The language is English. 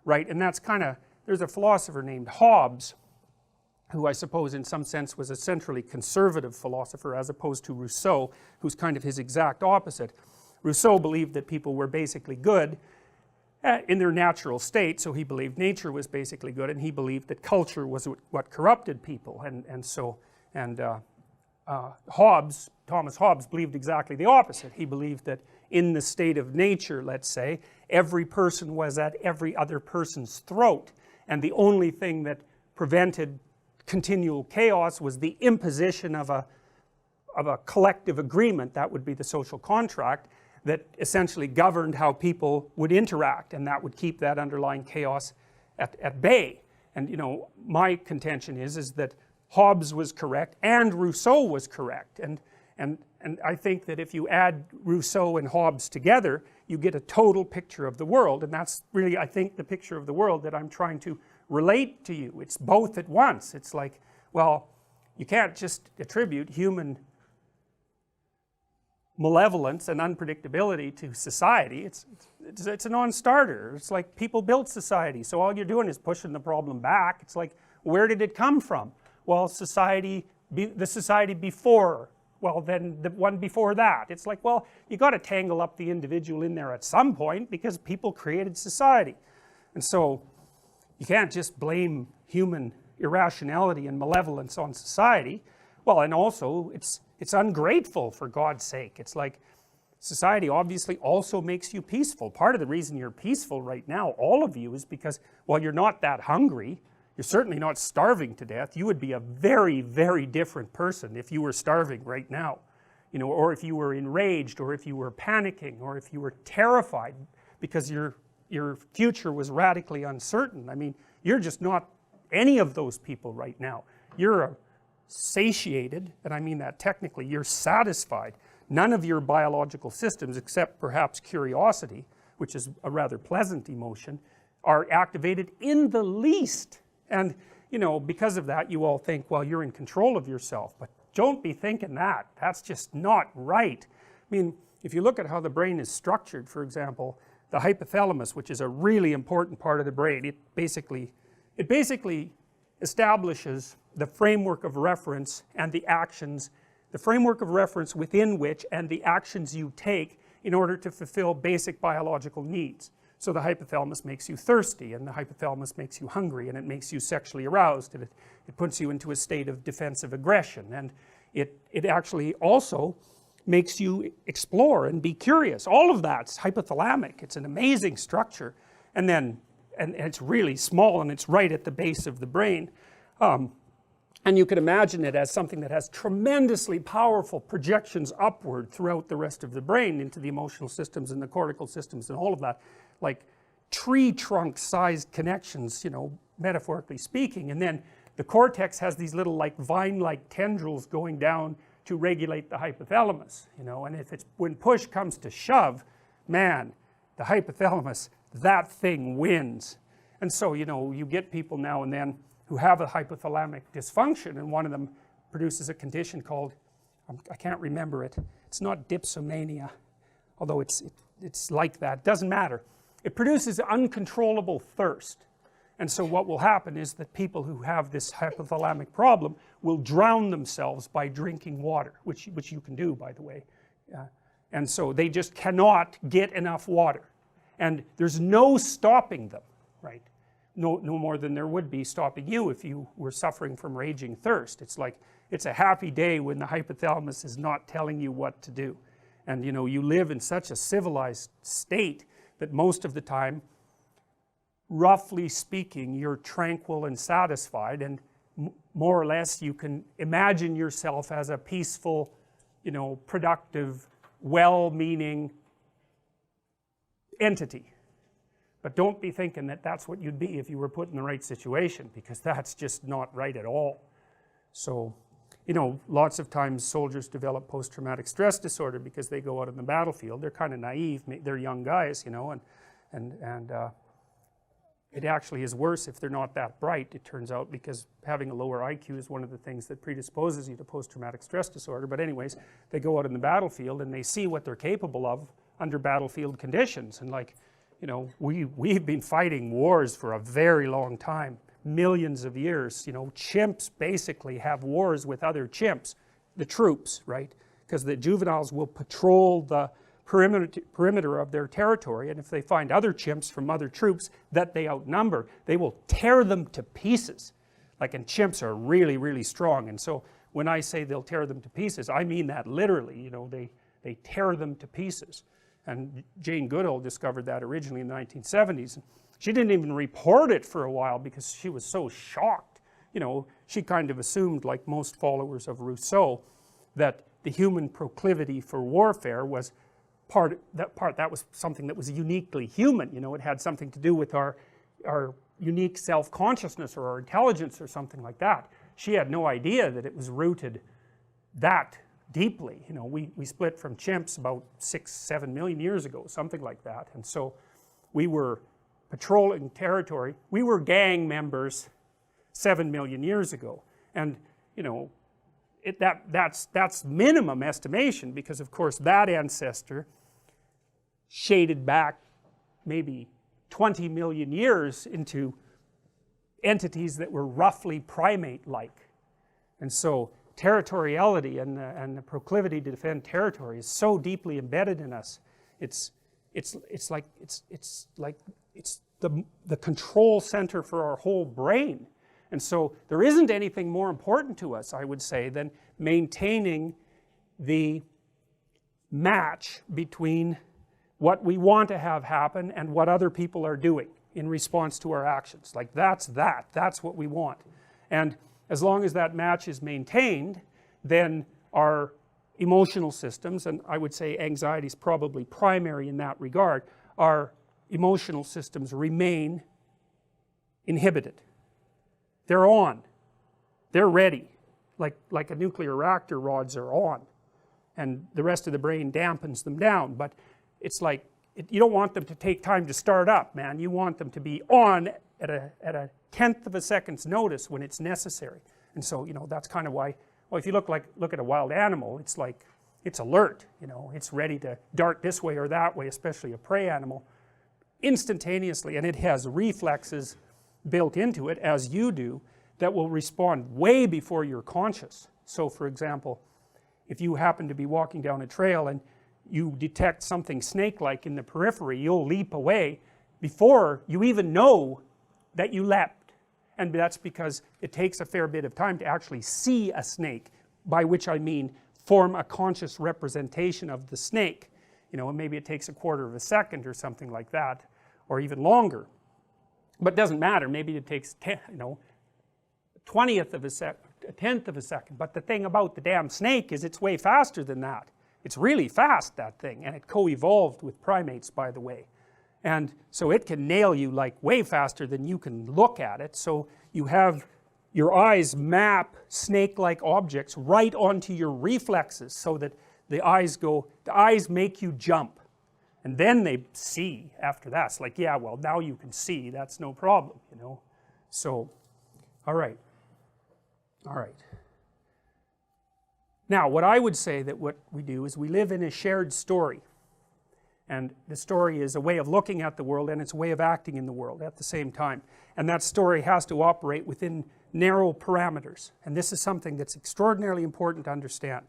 right? And that's kind of, there's a philosopher named Hobbes, who I suppose in some sense was a centrally conservative philosopher as opposed to Rousseau, who's kind of his exact opposite. Rousseau believed that people were basically good in their natural state, so he believed nature was basically good, and he believed that culture was what corrupted people, Thomas Hobbes believed exactly the opposite. He believed that in the state of nature, let's say, every person was at every other person's throat, and the only thing that prevented continual chaos was the imposition of a collective agreement, that would be the social contract, that essentially governed how people would interact, and that would keep that underlying chaos at bay. And you know, my contention is that Hobbes was correct and Rousseau was correct, and I think that if you add Rousseau and Hobbes together, you get a total picture of the world, and that's really, I think, the picture of the world that I'm trying to relate to you. It's both at once. It's like, well, you can't just attribute human malevolence and unpredictability to society. It's a non-starter. It's like people built society, so all you're doing is pushing the problem back. It's like, where did it come from? Well, the society before, well then the one before that. It's like, well, you got to tangle up the individual in there at some point because people created society. And so you can't just blame human irrationality and malevolence on society. Well, and also it's ungrateful, for God's sake. It's like society obviously also makes you peaceful. Part of the reason you're peaceful right now, all of you, is because, well, you're not that hungry. You're certainly not starving to death. You would be a very, very different person if you were starving right now. You know, or if you were enraged, or if you were panicking, or if you were terrified because your future was radically uncertain. I mean, you're just not any of those people right now. You're satiated, and I mean that technically, you're satisfied. None of your biological systems, except perhaps curiosity, which is a rather pleasant emotion, are activated in the least. And you know, because of that, you all think, well, you're in control of yourself, but don't be thinking that. That's just not right. I mean, if you look at how the brain is structured, for example, the hypothalamus, which is a really important part of the brain, it basically establishes the framework of reference and the actions, the framework of reference within which and the actions you take in order to fulfill basic biological needs. So the hypothalamus makes you thirsty, and the hypothalamus makes you hungry, and it makes you sexually aroused, and it puts you into a state of defensive aggression, and it actually also makes you explore and be curious. All of that's hypothalamic. It's an amazing structure, and it's really small, and it's right at the base of the brain. And you can imagine it as something that has tremendously powerful projections upward throughout the rest of the brain into the emotional systems and the cortical systems and all of that, like tree trunk sized connections, you know, metaphorically speaking. And then the cortex has these little like vine like tendrils going down to regulate the hypothalamus, you know, and if it's, when push comes to shove, man, the hypothalamus, that thing wins. And so, you know, you get people now and then who have a hypothalamic dysfunction, and one of them produces a condition called, I can't remember it, it's not dipsomania, although it's like that, doesn't matter. It produces uncontrollable thirst. And so what will happen is that people who have this hypothalamic problem will drown themselves by drinking water, which you can do, by the way. And so they just cannot get enough water. And there's no stopping them, right? No more than there would be stopping you if you were suffering from raging thirst. It's like, it's a happy day when the hypothalamus is not telling you what to do. And you know, you live in such a civilized state that most of the time, roughly speaking, you're tranquil and satisfied, and more or less you can imagine yourself as a peaceful, you know, productive, well-meaning entity. But don't be thinking that that's what you'd be if you were put in the right situation, because that's just not right at all. So, you know, lots of times soldiers develop post-traumatic stress disorder because they go out on the battlefield. They're kind of naive, they're young guys, you know, and it actually is worse if they're not that bright, it turns out, because having a lower IQ is one of the things that predisposes you to post-traumatic stress disorder. But anyways, they go out on the battlefield and they see what they're capable of under battlefield conditions, and like, you know, we've been fighting wars for a very long time, millions of years. You know, chimps basically have wars with other chimps, the troops, right? Because the juveniles will patrol the perimeter of their territory, and if they find other chimps from other troops that they outnumber, they will tear them to pieces. Like, and chimps are really, really strong, and so when I say they'll tear them to pieces, I mean that literally. You know, they tear them to pieces. And Jane Goodall discovered that originally in the 1970s. She didn't even report it for a while because she was so shocked. You know, she kind of assumed, like most followers of Rousseau, that the human proclivity for warfare was that was something that was uniquely human. You know, it had something to do with our unique self-consciousness or our intelligence or something like that. She had no idea that it was rooted that deeply. You know, we split from chimps about 6-7 million years ago, something like that. And so we were patrolling territory. We were gang members 7 million years ago. And, you know, that's minimum estimation, because of course that ancestor shaded back maybe 20 million years into entities that were roughly primate-like. And so territoriality and the proclivity to defend territory is so deeply embedded in us. It's like the control center for our whole brain. And so there isn't anything more important to us, I would say, than maintaining the match between what we want to have happen and what other people are doing in response to our actions. Like, that's what we want. And as long as that match is maintained, then our emotional systems, and I would say anxiety is probably primary in that regard, our emotional systems remain inhibited. They're on. They're ready. Like a nuclear reactor rods are on. And the rest of the brain dampens them down. But it's like, you don't want them to take time to start up, man. You want them to be on at a tenth of a second's notice when it's necessary. And so, you know, that's kind of why, well, if you look at a wild animal, it's like, it's alert, you know, it's ready to dart this way or that way, especially a prey animal, instantaneously, and it has reflexes built into it, as you do, that will respond way before you're conscious. So for example, if you happen to be walking down a trail and you detect something snake-like in the periphery, you'll leap away before you even know that you leapt. And that's because it takes a fair bit of time to actually see a snake, by which I mean form a conscious representation of the snake. You know, and maybe it takes a quarter of a second or something like that, or even longer. But it doesn't matter, maybe it takes 20th of a second, a tenth of a second. But the thing about the damn snake is it's way faster than that. It's really fast, that thing, and it co-evolved with primates, by the way. And so it can nail you like way faster than you can look at it. So you have your eyes map snake-like objects right onto your reflexes, so that the eyes make you jump. And then they see after that. It's like, yeah, well, now you can see, that's no problem, you know. So, all right. Now, what I would say that what we do is we live in a shared story. And the story is a way of looking at the world, and it's a way of acting in the world at the same time. And that story has to operate within narrow parameters. And this is something that's extraordinarily important to understand.